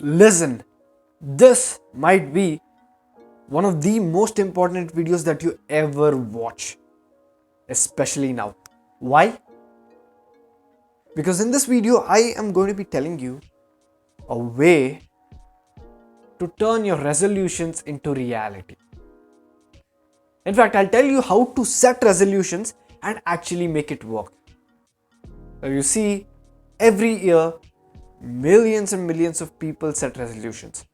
Listen, this might be one of the most important videos that you ever watch, especially now. Why? Because in this video, I am going to be telling you a way to turn your resolutions into reality. In fact, I'll tell you how to set resolutions and actually make it work. Now, you see, every year, millions and millions of people set resolutions,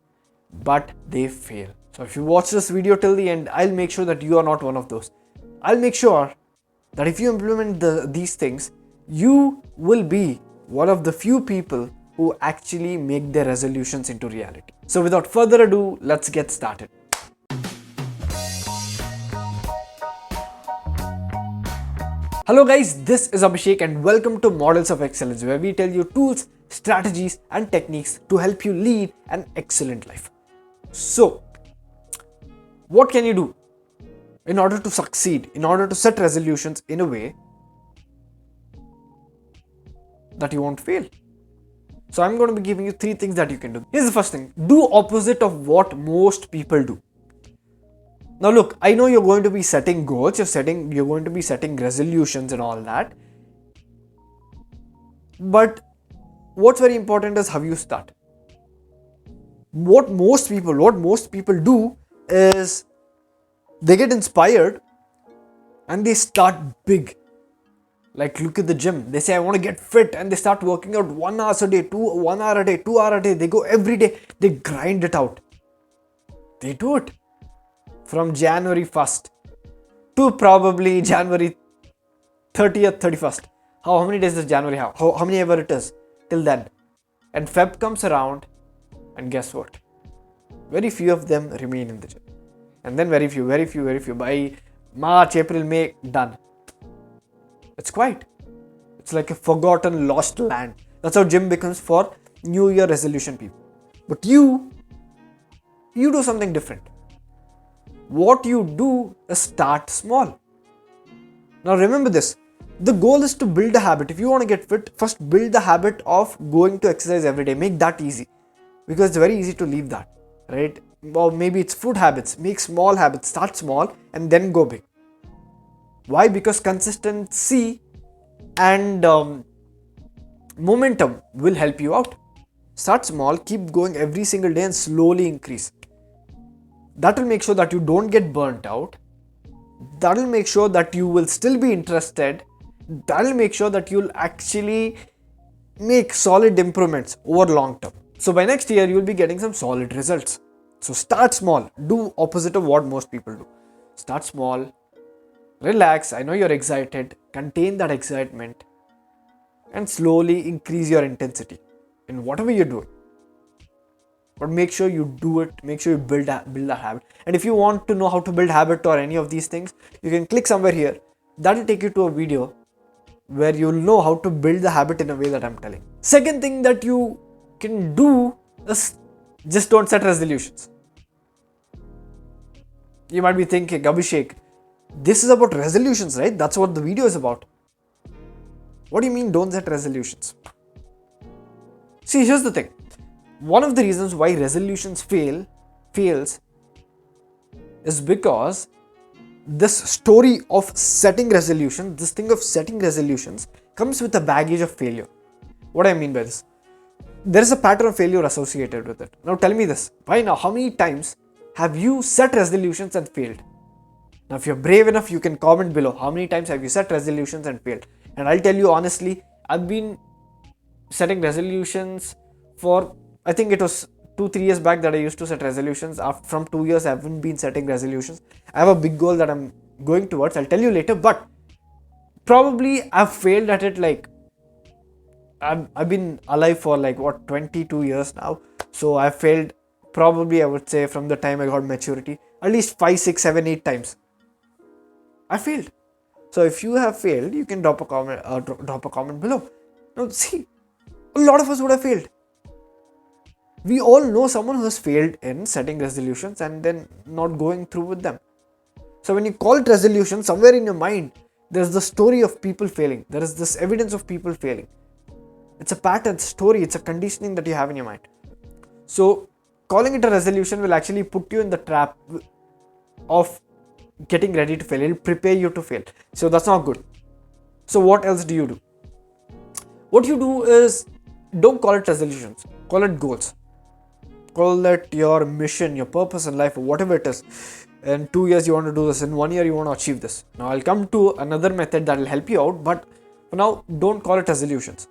but they fail. So if you watch this video till the end, I'll make sure that you are not one of those. I'll make sure that if you implement these things, you will be one of the few people who actually make their resolutions into reality. So without further ado, let's get started. Hello guys, this is Abhishek and welcome to Models of Excellence, where we tell you tools, strategies and techniques to help you lead an excellent life. So, what can you do in order to succeed, in order to set resolutions in a way that you won't fail? So I'm going to be giving you 3 things that you can do. Here's the first thing. Do opposite of what most people do. Now look, I know you're going to be setting goals, you're going to be setting resolutions and all that. But what's very important is how you start. What most people do is they get inspired and they start big. Like look at the gym. They say I want to get fit and they start working out 1 hour a day, 1 hour a day, 2 hours a day. They go every day. They grind it out. They do it. From January 1st to probably January 30th, 31st. How many days does January have? How many ever it is till then. And Feb comes around and guess what? Very few of them remain in the gym. And then very few. By March, April, May, done. It's quiet. It's like a forgotten, lost land. That's how gym becomes for New Year resolution people. But you do something different. What you do is start small. Now remember this. The goal is to build a habit. If you want to get fit, first build the habit of going to exercise every day. Make that easy. Because it's very easy to leave that. Right? Or maybe it's food habits. Make small habits. Start small and then go big. Why? Because consistency and momentum will help you out. Start small, keep going every single day and slowly increase. That will make sure that you don't get burnt out. That will make sure that you will still be interested. That will make sure that you'll actually make solid improvements over long term. So by next year, you'll be getting some solid results. So start small. Do opposite of what most people do. Start small. Relax. I know you're excited. Contain that excitement. And slowly increase your intensity in whatever you're doing. But make sure you do it. Make sure you build that habit. And if you want to know how to build habit or any of these things, you can click somewhere here. That will take you to a video where you'll know how to build the habit in a way that I'm telling. Second thing that you can do is just don't set resolutions. You might be thinking, Abhishek, this is about resolutions, right? That's what the video is about. What do you mean don't set resolutions? See, here's the thing. One of the reasons why resolutions fails is because this story of setting resolutions, this thing of setting resolutions comes with a baggage of failure. What do I mean by this? There is a pattern of failure associated with it. Now tell me this. By now, how many times have you set resolutions and failed? Now if you're brave enough, you can comment below. How many times have you set resolutions and failed? And I'll tell you honestly, I've been setting resolutions for, I think it was 2-3 years back that I used to set resolutions. From 2 years, I haven't been setting resolutions. I have a big goal that I'm going towards. I'll tell you later, but probably I've failed at it. Like I've been alive for 22 years now. So I've failed probably, I would say, from the time I got maturity, at least 5, 6, 7, 8 times. I failed. So if you have failed, you can drop a comment below. Now see, a lot of us would have failed. We all know someone who has failed in setting resolutions and then not going through with them. So when you call it resolution, somewhere in your mind, there's the story of people failing. There is this evidence of people failing. It's a pattern, story, it's a conditioning that you have in your mind. So calling it a resolution will actually put you in the trap of getting ready to fail. It'll prepare you to fail. So that's not good. So what else do you do? What you do is, don't call it resolutions, call it goals. Call it your mission, your purpose in life, or whatever it is. In 2 years you want to do this, in 1 year you want to achieve this. Now I'll come to another method that will help you out, but for now don't call it resolutions.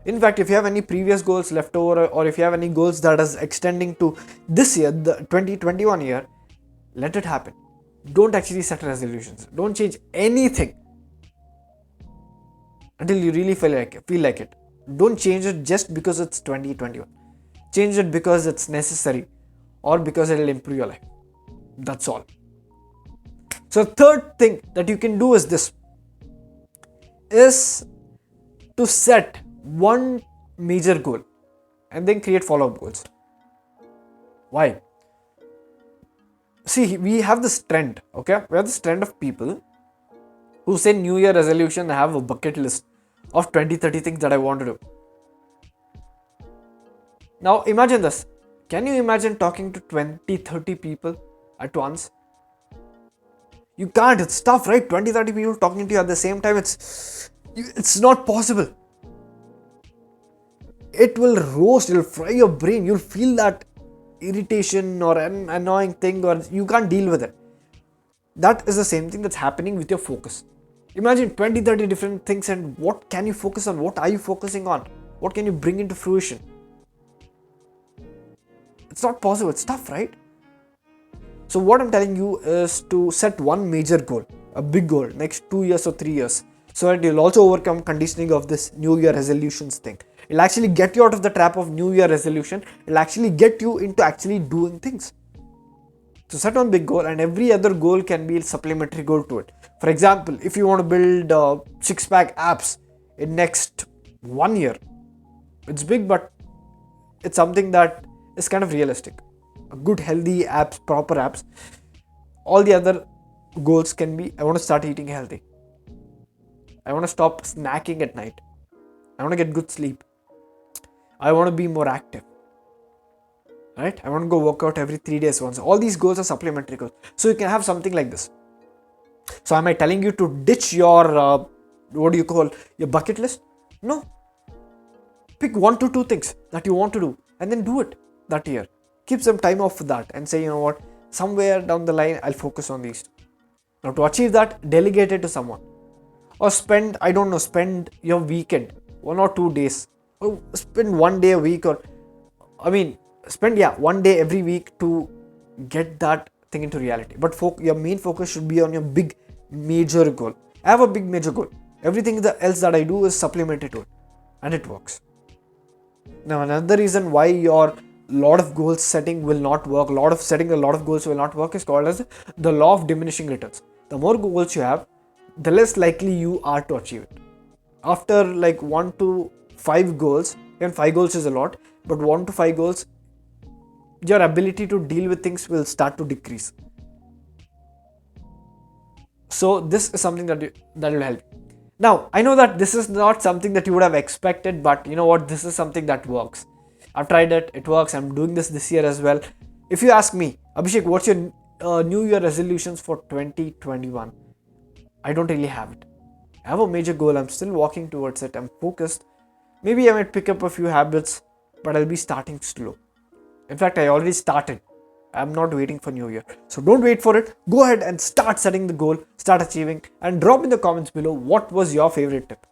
In fact, if you have any previous goals left over, or if you have any goals that is extending to this year, the 2021 year, let it happen. Don't actually set resolutions. Don't change anything until you really feel like it. Don't change it just because it's 2021. Change it because it's necessary, or because it will improve your life. That's all. So third thing that you can do is this, is to set one major goal and then create follow-up goals. Why? See, we have this trend, okay? We have this trend of people who say New Year resolution, I have a bucket list of 20-30 things that I want to do. Now imagine this. Can you imagine talking to 20-30 people at once? You can't. It's tough, right? 20-30 people talking to you at the same time. It's not possible. It will roast, it will fry your brain. You'll feel that irritation or an annoying thing, or you can't deal with it. That is the same thing that's happening with your focus. Imagine 20-30 different things, and what can you focus on? What are you focusing on? What can you bring into fruition? It's not possible. It's tough, right? So what I'm telling you is to set one major goal, a big goal, next 2 years or 3 years, so that you'll also overcome conditioning of this New Year resolutions thing. It'll actually get you out of the trap of New Year resolution. It'll actually get you into actually doing things. So set one big goal, and every other goal can be a supplementary goal to it. For example, if you want to build 6-pack abs in next 1 year, it's big, but it's something that is kind of realistic. A good healthy abs, proper abs. All the other goals can be, I want to start eating healthy. I want to stop snacking at night. I want to get good sleep. I want to be more active. Right? I want to go work out every 3 days once. All these goals are supplementary goals. So you can have something like this. So am I telling you to ditch your, your bucket list? No. Pick 1 to 2 things that you want to do and then do it that year. Keep some time off for that and say, you know what, somewhere down the line, I'll focus on these. Now to achieve that, delegate it to someone. Or spend your weekend, 1 or 2 days. Or spend 1 day a week, spend 1 day every week to get that thing into reality. But your main focus should be on your big major goal. I have a big major goal. Everything else that I do is supplemented to it. And it works. Now another reason why your lot of goal setting will not work, setting a lot of goals will not work, is called as the law of diminishing returns. The more goals you have, the less likely you are to achieve it. After like 1 to 5 goals, even 5 goals is a lot, but 1 to 5 goals, your ability to deal with things will start to decrease. So this is something that will help. Now, I know that this is not something that you would have expected, but you know what? This is something that works. I've tried it. It works. I'm doing this year as well. If you ask me, Abhishek, what's your New Year resolutions for 2021? I don't really have it. I have a major goal. I'm still walking towards it. I'm focused. Maybe I might pick up a few habits, but I'll be starting slow. In fact, I already started. I'm not waiting for New Year. So don't wait for it. Go ahead and start setting the goal, start achieving, and drop in the comments below what was your favorite tip.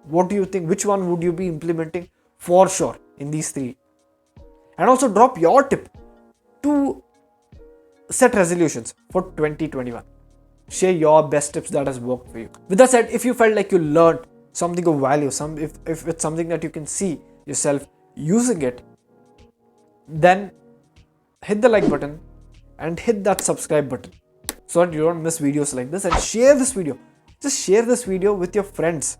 What do you think? Which one would you be implementing for sure in these 3? And also drop your tip to set resolutions for 2021. Share your best tips that has worked for you. With that said, if you felt like you learned something of value, if it's something that you can see yourself using it, then hit the like button and hit that subscribe button so that you don't miss videos like this, and share this video. Just share this video with your friends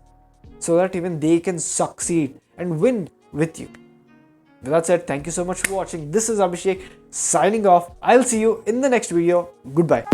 so that even they can succeed and win with you. With that said, thank you so much for watching. This is Abhishek signing off. I'll see you in the next video. Goodbye.